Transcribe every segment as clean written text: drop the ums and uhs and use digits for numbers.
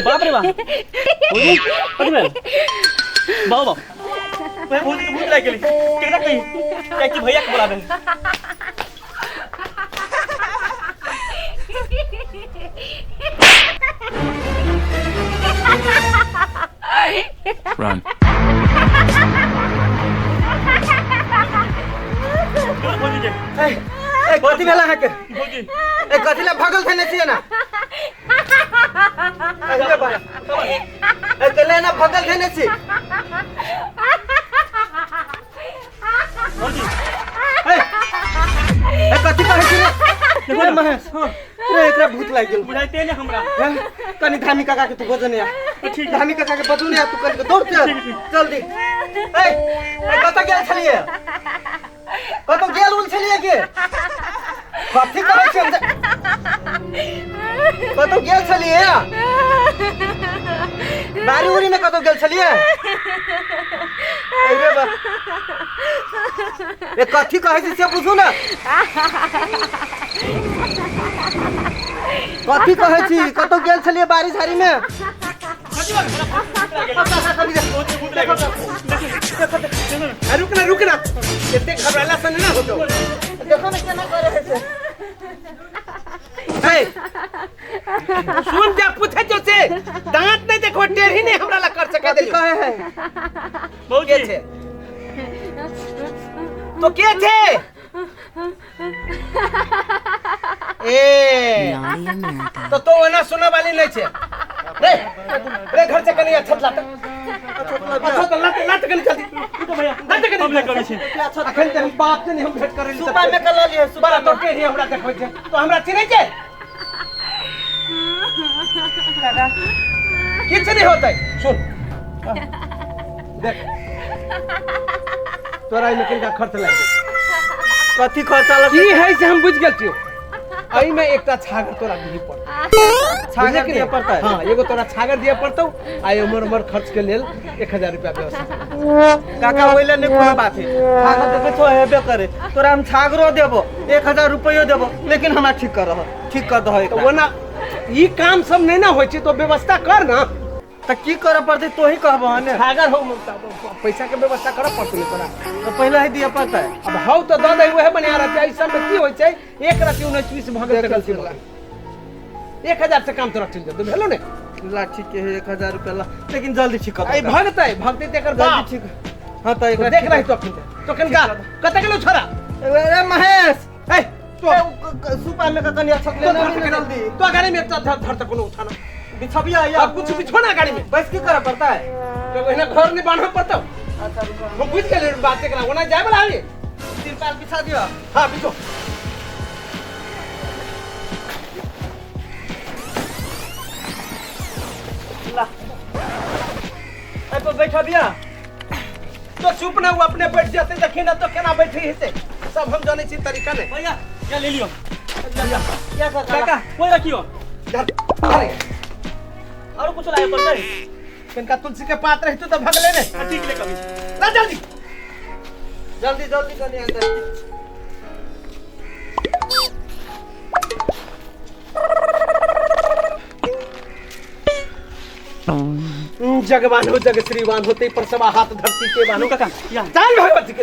बाप रे बाप भाऊ भाऊ भूत लागे भैया को बुला दे Run. कथी भेला है के कथीला भगल थे नहीं ना अरे भाई अकेले ना भगल थे नहीं कथी कहे छी रे महेश रे एकरा भूत लाग गेल बुझाइते ने हमरा कनी धामी काका के तू गोजन या ठीक धामी काका के बदू ने तू कर दौड़ चल जल्दी कत गेल छलिए कत गेल उल छलिए के कथी कहे छी कत गेल छलिए बारी उरी में कत गेल छलिए अरे बा ए कथी कहे छी से बुझू ना कथी कहे छी कत गेल छलिए बारी झारी में रुकना एते घबराला सन ना होतो देखो ना केना करे है से सुन जा पूछे जो से दांत नहीं देखो टेढ़ी नहीं हमरा ला कर सके दे कहे है बहुत के थे तो के थे ए तो ना सुना वाली नहीं छे रे घर से कनी अच्छा लात कनी जल्दी तो भैया लात कनी हम करे छे अखन ते हम बात नहीं हम भेट करे सुबह में कल लिए सुबह तो के ही हमरा देखै छे तो हमरा चिन्है छे दादा किछ नहीं होतै सुन देख तोरा में किनका खर्च लाग कथी खर्च लग की है से हम बुझ गेल छियो अई में एकटा छागर तोरा दिही पड़ छागर दिए पड़ता है हां एगो तोरा छागर दिए पड़तौ आ उमर खर्च के लेल 1000 रुपया व्यवस्था काका ओइले ने कोनो बात है छागर देबे तो हेबे करे तोरा हम छागरो देबो 1000 रुपयो देबो लेकिन हमरा ठीक कर दहो तो ओना ई काम सब नहीं ना होय छै तो व्यवस्था कर ना त की करे पड़ते तो ही कहबो ने छागर हो पैसा के व्यवस्था करे पड़ते तोरा तो पहले ही दिए पड़ता है अब हौ तो द दे ओहे बनिया रहते ऐ सब में की होय छै एक रात 19-20 भगल देखल छी 1000 से काम तोरा चल जतो भेलो ने ला ठीक है 1000 रुपया ला लेकिन जल्दी ठीक कर आई भगते तेकर जल्दी ठीक हां त एक देख रही तो कन का कते गेलो छोरा अरे महेश ए तो सुपा में कतनी अच्छा लेना जल्दी तो गाड़ी में धर तक कोनो उठाना बिछबिया या कुछ बिछोना गाड़ी में बस की करे पड़ता है तो वहना घर नहीं बांधना पड़ता अच्छा हम बुझ गेले बात करा ओना जाय वाला है तिरपाल बिछा दियो हां बिछो ला ए तो बैठा दिया तो चुप ना वो अपने बैठ जाते देखी ना तो केना बैठी है सब हम जाने छी तरीका ने भैया क्या ले लियो क्या काका कोई रखियो अरे और कुछ लाए पड़ता है कनका तुलसी के पात रही तो भाग ले ने ठीक ले कभी ना जल्दी कनी अंदर जगवान हो जग श्रीवान होते पर सवा हाथ धरती के बानो काका चल भगवती के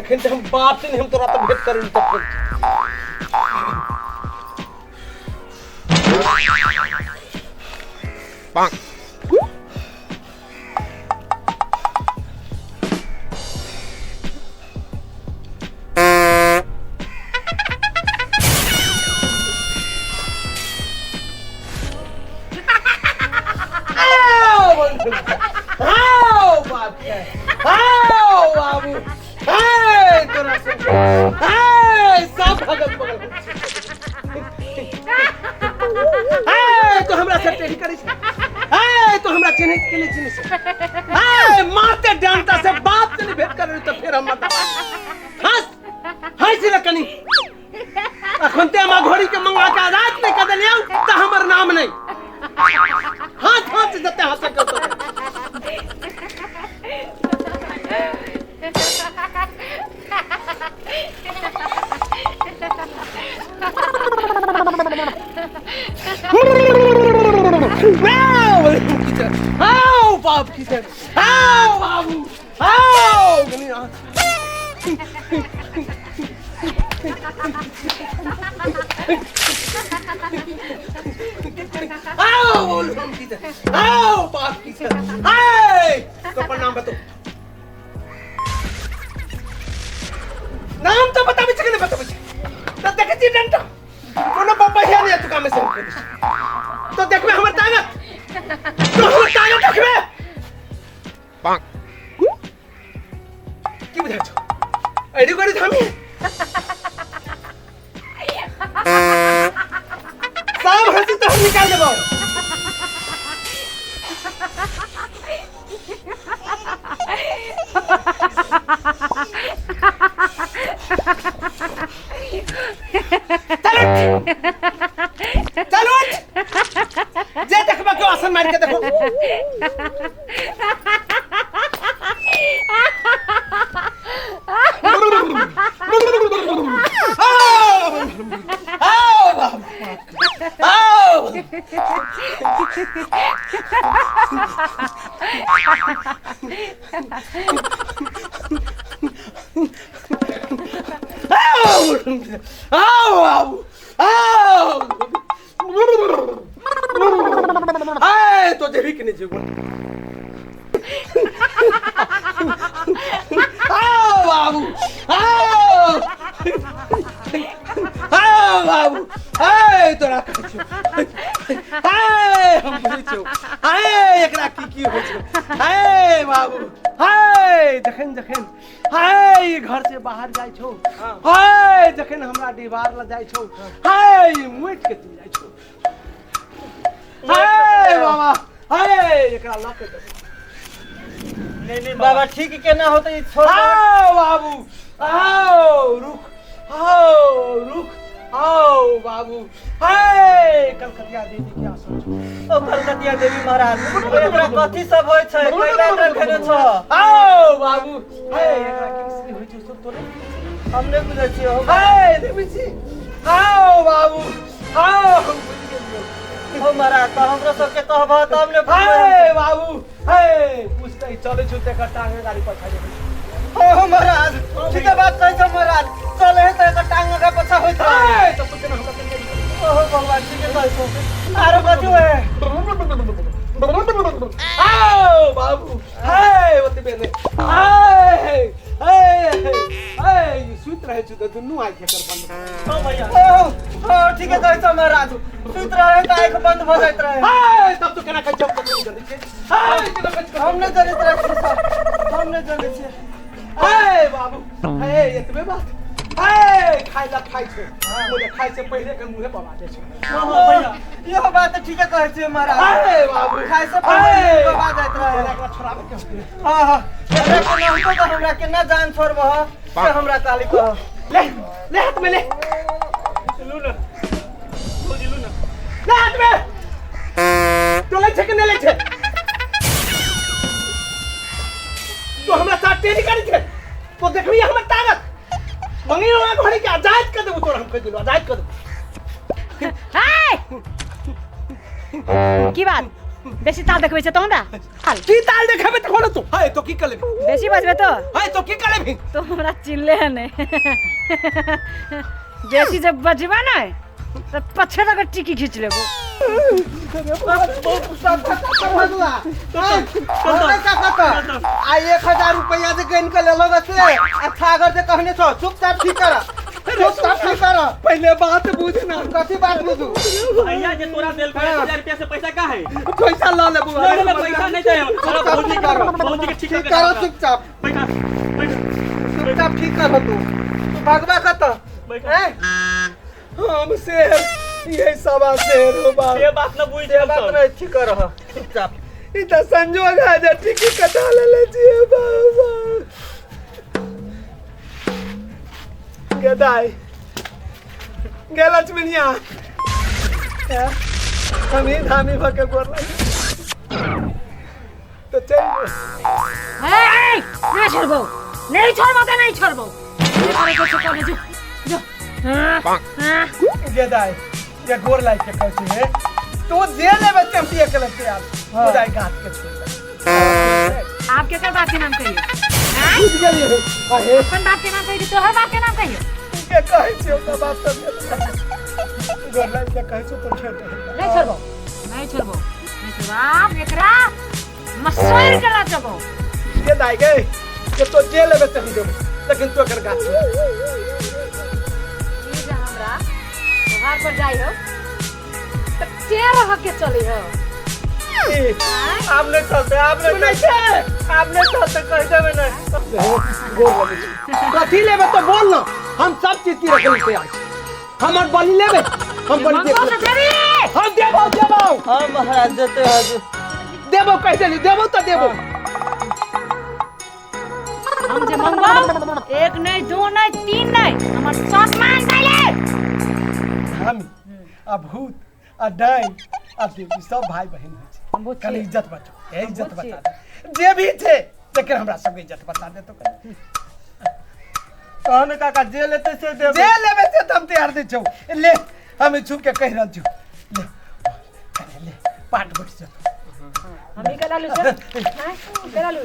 अखन हम बाप से नहीं हम तोरा तो भेट करें तब Bonk. आओ बाप के आओ बाबू हाय तोरा से हाय सब भगत बगल हाय तो हमरा से टेढ़ी करी हाय तो हमरा चिन्ह के लिए चिन्ह हाय मारते डंडा से बाप से भेंट कर तो फिर हम बता हंस हंस रे कनी अखन ते हम घोड़ी के मंगवा के रात में कद लियो त हमर नाम नहीं हाथ हाथ जते हंस के तो आओ बाप की तरह आओ बाबू आओ गनी आओ बोलो हम की तरह आओ बाप की तरह हाय तो प्रणाम बतो नाम तो बता बिच के बता बिच तो देख जी डंटा कोनो पापा है नहीं तू काम से तो देखबे हमर ताकत तो हमर ताकत देखबे पाक की बुझा छ एडी करी थामी सब हंसी तो हम निकाल देबो चलो जे देखबा के आसन मार के देखो तो देवी के नहीं जीवन आओ बाबू आओ बाबू हाय तोरा कहै छी हाय हम बुझियो हाय एकरा की होइ छै हाय बाबू हाय जखन जखन हाय घर से बाहर जाय छौ हाय जखन हमरा दीवार ल जाय छौ हाय मुट के तू जाय छौ हाय बाबा हाय एकरा लॉक कर दे नहीं बाबा ठीक केना होतै छोड़ आओ बाबू आओ रुक आओ बाबू हाय कलकतिया देवी के आसन ओ कलकतिया देवी महाराज एकरा कथि सब होय छै कैला तर भेलो छ आओ बाबू हाय एकरा की होय छै सब तोरे हमने बुझै छी हो हाय देवी जी आओ बाबू आओ हम बुझ गेलियो हो महाराज तो हमरा सब के कहबा त हमने हाय बाबू हाय पूछते चले छु ते टांगे गाड़ी पछा दे हो महाराज ठीक बात कहै छ महाराज चले त एक टांग का पछा होइत हाय तो पुते न हमरा के ओहो भगवान ठीक कहै छ आरो कथि है आओ बाबू हाय ओते बेने हाय हाय हाय सुत रहे छु त दुनु आइ के कर बंद हो भैया हो ठीक कहै छ महाराज सुत रहे त आंख बंद भ जाइत रहे हाय तब तो केना कहै छ हाय केना कहै छ हमने जनित रहे सर हमने जनित छी हाय बाबू हाय एतबे बात हाय खाइला खाइ छै मुझे खाइ से पहिले के मुंहे पवा दे छै हो भैया यो बात ठीक कहै छ महाराज हाय बाबू खाइ से पहिले पवा जाइत रहे एकरा छोड़ाबे के हां हां एकरा के नाम तो हमरा के ना जान छोड़बो से हमरा ताली कह ले हाथ में ले लू ना खोजी लू ना ले हाथ में तो ले छै कि नहीं ले छै तो हमरा साथ टेढ़ी करी छै तो देखबी हमर ताकत मंगी वाला घोड़ी के आजाद कर देबो तोरा हम कह दिलो आजाद कर देबो हाय की बात बेसी ताल देखबै छै तो हमरा की ताल देखेबे त कोन तू हाय तो की कर लेबी बेसी बजबे तो हाय तो की कर लेबी तो हमरा चिल्ले नहीं बेसी जब बजबा ना तो पछे तक टिकी खींच लेबो बहुत सब खत्म हो गया तो का कहता आ 1000 रुपया जे गन के लेलो से अच्छा अगर जे कहने छो चुपचाप ठीक कर चुपचाप ठीक कर पहले बात बुझ ना कथी बात बुझू भैया जे तोरा देल 5000 रुपया से पैसा का है पैसा ला ले बुआ नहीं नहीं पैसा नहीं चाहिए थोड़ा भौजी करो। भौजी के ठीक ठीक करो चुपचाप बैठा चुपचाप ठीक कर तू भगवा कत हैं हम शेर ये सब शेर हो बाप ये बात ना बुझ ये बात नहीं ठीक कर चुपचाप इतना संजोग आ जा टिकी कटा ले जिए बाबा गदाई गे लक्ष्मणिया हमी भके गोर तो चल नहीं छोड़बो नहीं छोड़बो तो नहीं छोड़बो जो गदाई ये गोर लाइक के कैसे है तो जे ले बच्चे हम ये कलर से यार खुदाई घाट के छोड़ आप केकर बाप के नाम कहियो बुझ गेलिए आहे अपन बाप के नाम कहियो तोहर बाप के नाम कहियो के कहै छै ओकर बाप सब गोर लाइक के कहै छै तो छेड़ नहीं छोड़बो आप एकरा मसोर के ला जबो ये दाई गए कि तो जेल में चली देबो लेकिन तो कर गाछ ई जे हमरा तोहार पर जाई हो त तेर हो के चली हो आप नहीं चलते आप नहीं चलते कह देवे नहीं गोर लगे कथी लेबे तो बोल ना हम सब चीज की रखल तैयार हमर बलि लेबे हम बलि मंगो से देबे देवी हम देबो हाँ महाराज देते हैं देबो कैसे नहीं देबो तो देबो हम जे मंगो एक नहीं दो नहीं तीन नहीं हमर सम्मान पहले हम आ भूत आ डाइन आ देवी सब भाई बहन है हम बहुत कल इज्जत बचो ये इज्जत बता दे जे भी थे लेकिन हमरा सब इज्जत बता दे तो कल तो हमें काका जे लेते से दे जे लेबे से हम तैयार दे छौ ले हम छुप के कह रहल छु ले ले पाट बट जा हम ही कला लू से कला लू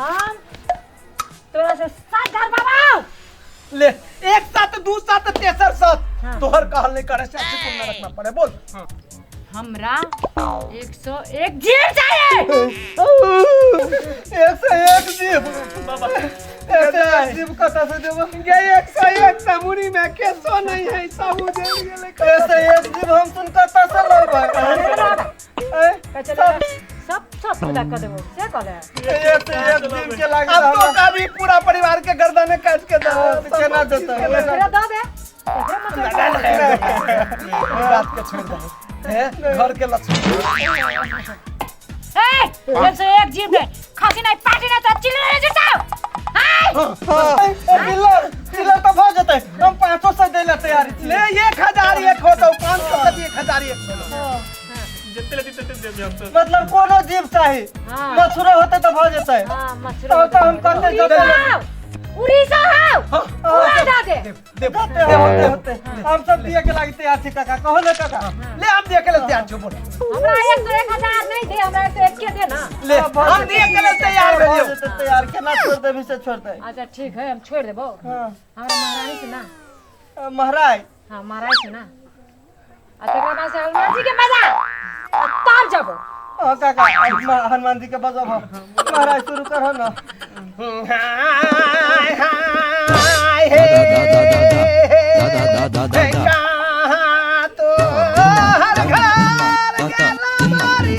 हम तोरा से साथ घर बाबा ले एक साथ दू साथ तेसर साथ हाँ। तोहर कहल नहीं करे से अच्छे को रखना पड़े बोल हमरा 101 जीव चाहिए एक से एक जीव बाबा एक जीव कता से देबो ये 101 तमुनी में केसो नहीं है सब दे गेले ऐसे एक जीव हम सुन कर पैसा लग भागा सब पूजा कर देबो से कहले ऐसे एक जीव के लागे अब तो कभी पूरा परिवार के गर्दन काट के दो केना देता है तेरा दो दे तेरा मतलब बात के छोड़ दे घर के लक्ष्मी ए 101 जीव दे खासी नहीं पार्टी नहीं तो चिल्ला जुटाओ हाय चिल्ला तो भा जते हम 500 से दे ले तैयारी ले 1000 एक हो तो 500 का 1000 एक जितने लेते दे दे हम तो मतलब कोनो जीव चाहिए हाँ। मछुरा होते तो भा जते हां मछली तो हम करते जते उड़ीसा हां पूरा दा दे होते हम सब दिए के लागे तैयार छी काका कहो ना काका ले हम दिए के ले तैयार छो बोल हमरा 1000 नहीं दे हमरा तो एक के दे ना ले हम दिए के ले तैयार भेलियो तैयार केना छोड़ देबी से छोड़ दे अच्छा ठीक है हम छोड़ देबो हां हमरा महारानी से ना महाराज हां महाराज से ना अच्छा का बाद से हनुमान जी के मजा तब जाबो हां काका हनुमान जी के बजाव महाराज शुरू करो ना हाय हाय हे कहाँ तो हर घर गेला मारी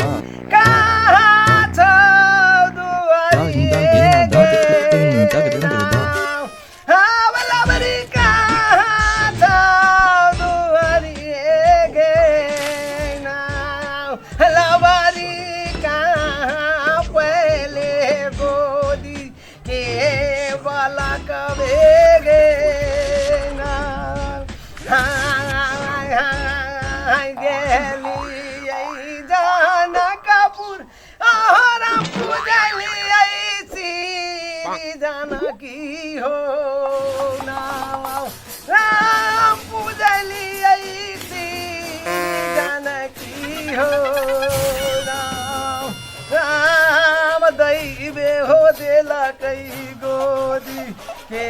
कहाँ छौ दुआरिये गे हावलावरी कहाँ छौ दुआरिये गे नाव लवरी कहाँ पहले गोदी के वाला कबे गे नाव हाय हाय गेली आई जाना कपूर आरा पूजली आई श्री जानकी हो नाव राम पूजली आई श्री जानकी हो नाव राम दैवे हो देला कई गोदी के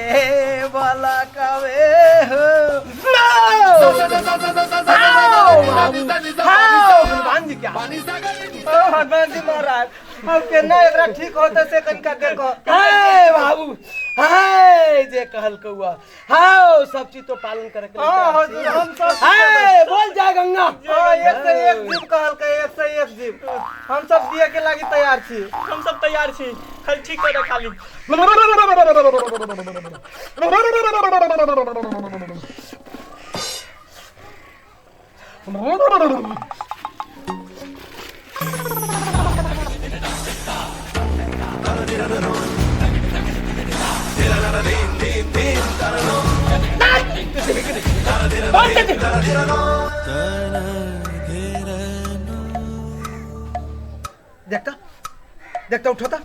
वाला कवे हो हनुमान जी महाराज अब केना एकरा ठीक होते से कनका देखो ए बाबू हाय जे कहल कौआ हाँ सब चीज तो पालन करे के हाँ हुजूर हम सब हाय बोल जा गंगा हाँ, एक से एक जीव कहल के एक से एक जीव हम सब दिए के लागी तैयार छी हम सब तैयार छी खाली ठीक कर खाली देखता देखता उठोता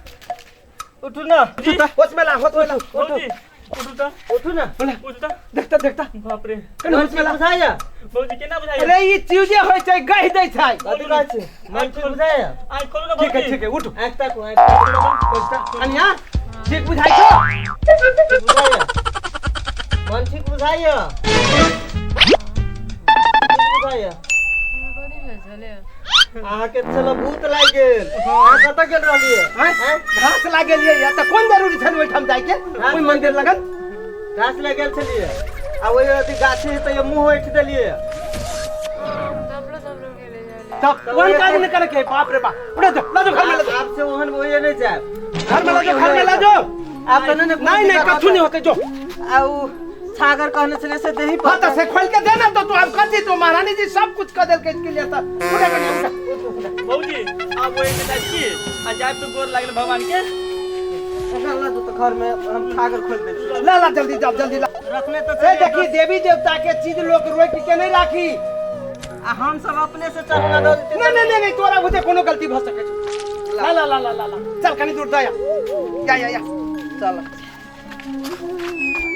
उठू ना उठोता होश में ला उठो भौजी उठता उठू ना उठता देखता देखता बाप रे कने होश में ला बुझाया भौजी केना बुझाइए अरे ई चीजे होय छै गहि दै छै कथी कहै छी मन ठीक बुझाया आइ खोलो ना ठीक है भौजी ठीक है उठ आँख तक आँख देखता अनिया ठीक बुझाइ छौ बुझाया मन ठीक बुझाया बुझाया अहाँके चलो भूत लागि गेल अहाँ कतऽ गेल रहलियै हैं घास लाग गेलिए या त कोन जरूरी छन ओइठाम जाय के कोई मंदिर लगन घास लग गेल छलियै आ ओहि अथी गाछी है तऽ मुँह उठि देलियै तब कोन काज न करे के बाप रे बाप उड़ा दो ला दो घर में ला दो आप से ओहन ओहे नहीं जाए घर में ला दो घर में ला दो आप तो नहीं नहीं कछु नहीं होते जो आउ सागर कहने चले से देही हाँ तो से खोल के देना तो तू अब कर दी तो महारानी जी सब कुछ कर देल के इसके लिए था उड़ा कर उड़ा भौजी आप वही के जाय छी आ जाय तो गोर लागल भगवान के ला दो तो घर में हम सागर खोल दे ला ला जल्दी जाओ जल्दी ला रखने तो ए देखी देवी देवता के चीज लोग रोक के नहीं राखी आ हम सब अपने से चढ़ना दो नहीं नहीं नहीं तोरा बुझे कोनो गलती भ सके छै ला ला ला ला ला चल कनी दूर जा या चल चल